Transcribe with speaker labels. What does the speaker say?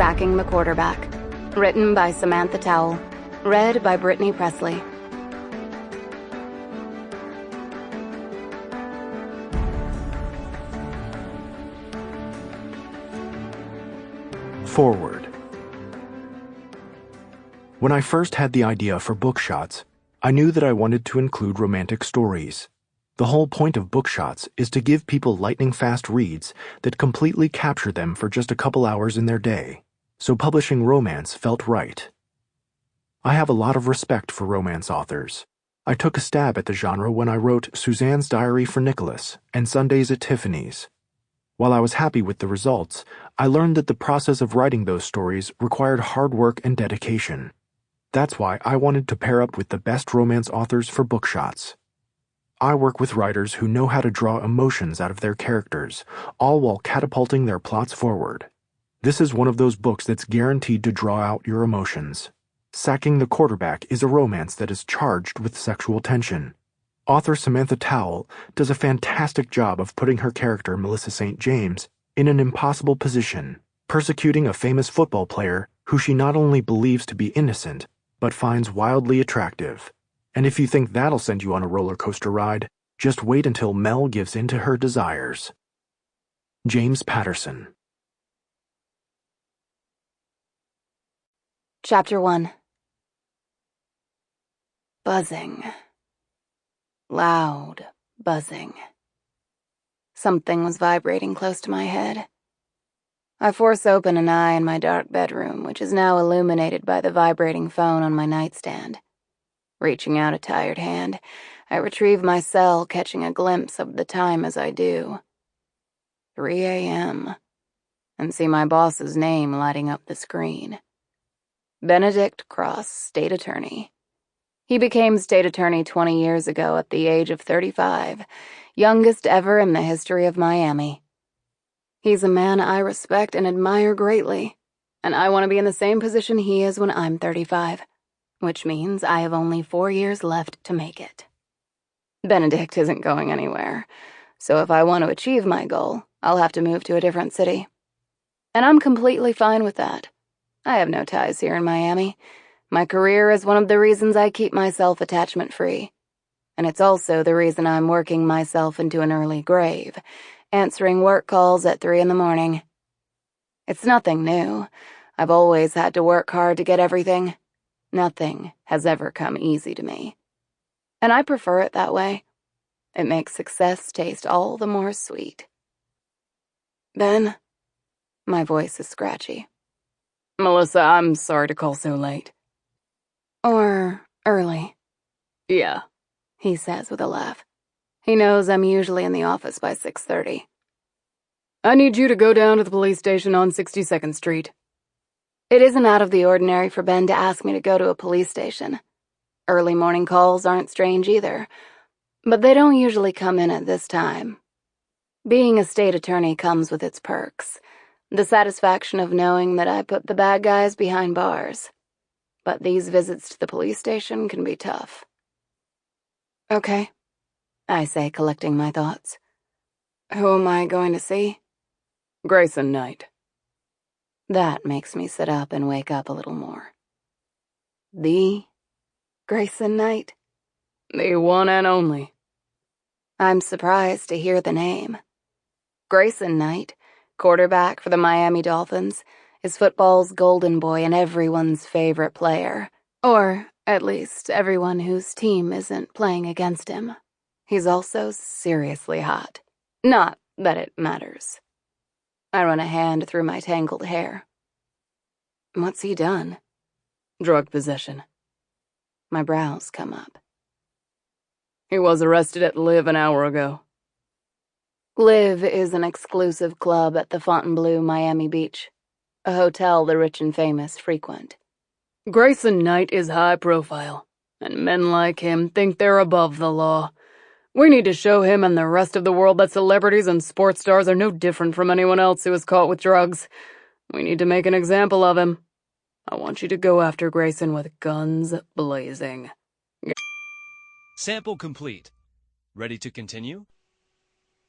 Speaker 1: Sacking the Quarterback. Written by Samantha Towell. Read by Brittany Pressley.
Speaker 2: Forward. When I first had the idea for BookShots, I knew that I wanted to include romantic stories. The whole point of BookShots is to give people lightning-fast reads that completely capture them for just a couple hours in their day, so publishing romance felt right. I have a lot of respect for romance authors. I took a stab at the genre when I wrote Suzanne's Diary for Nicholas and Sundays at Tiffany's. While I was happy with the results, I learned that the process of writing those stories required hard work and dedication. That's why I wanted to pair up with the best romance authors for BookShots. I work with writers who know how to draw emotions out of their characters, all while catapulting their plots forward. This is one of those books that's guaranteed to draw out your emotions. Sacking the Quarterback is a romance that is charged with sexual tension. Author Samantha Towell does a fantastic job of putting her character, Melissa St. James, in an impossible position, persecuting a famous football player who she not only believes to be innocent, but finds wildly attractive. And if you think that'll send you on a roller coaster ride, just wait until Mel gives in to her desires. James Patterson.
Speaker 1: Chapter 1. Buzzing. Loud buzzing. Something was vibrating close to my head. I force open an eye in my dark bedroom, which is now illuminated by the vibrating phone on my nightstand. Reaching out a tired hand, I retrieve my cell, catching a glimpse of the time as I do. 3 a.m., and see my boss's name lighting up the screen. Benedict Cross, State Attorney. He became State Attorney 20 years ago at the age of 35, youngest ever in the history of Miami. He's a man I respect and admire greatly, and I want to be in the same position he is when I'm 35, which means I have only 4 years left to make it. Benedict isn't going anywhere, so if I want to achieve my goal, I'll have to move to a different city. And I'm completely fine with that. I have no ties here in Miami. My career is one of the reasons I keep myself attachment-free. And it's also the reason I'm working myself into an early grave, answering work calls at 3 in the morning. It's nothing new. I've always had to work hard to get everything. Nothing has ever come easy to me. And I prefer it that way. It makes success taste all the more sweet. Ben? My voice is scratchy.
Speaker 3: Melissa, I'm sorry to call so late.
Speaker 1: Or early.
Speaker 3: Yeah,
Speaker 1: he says with a laugh. He knows I'm usually in the office by 6:30.
Speaker 3: I need you to go down to the police station on 62nd Street.
Speaker 1: It isn't out of the ordinary for Ben to ask me to go to a police station. Early morning calls aren't strange either, but they don't usually come in at this time. Being a state attorney comes with its perks. The satisfaction of knowing that I put the bad guys behind bars. But these visits to the police station can be tough. Okay, I say, collecting my thoughts. Who am I going to see?
Speaker 3: Grayson Knight.
Speaker 1: That makes me sit up and wake up a little more. The Grayson Knight?
Speaker 3: The one and only.
Speaker 1: I'm surprised to hear the name. Grayson Knight, quarterback for the Miami Dolphins, is football's golden boy and everyone's favorite player. Or, at least, everyone whose team isn't playing against him. He's also seriously hot. Not that it matters. I run a hand through my tangled hair. What's he done?
Speaker 3: Drug possession.
Speaker 1: My brows come up.
Speaker 3: He was arrested at Live an hour ago.
Speaker 1: Live is an exclusive club at the Fontainebleau, Miami Beach. A hotel the rich and famous frequent.
Speaker 3: Grayson Knight is high profile, and men like him think they're above the law. We need to show him and the rest of the world that celebrities and sports stars are no different from anyone else who is caught with drugs. We need to make an example of him. I want you to go after Grayson with guns blazing.
Speaker 4: Sample complete. Ready to continue?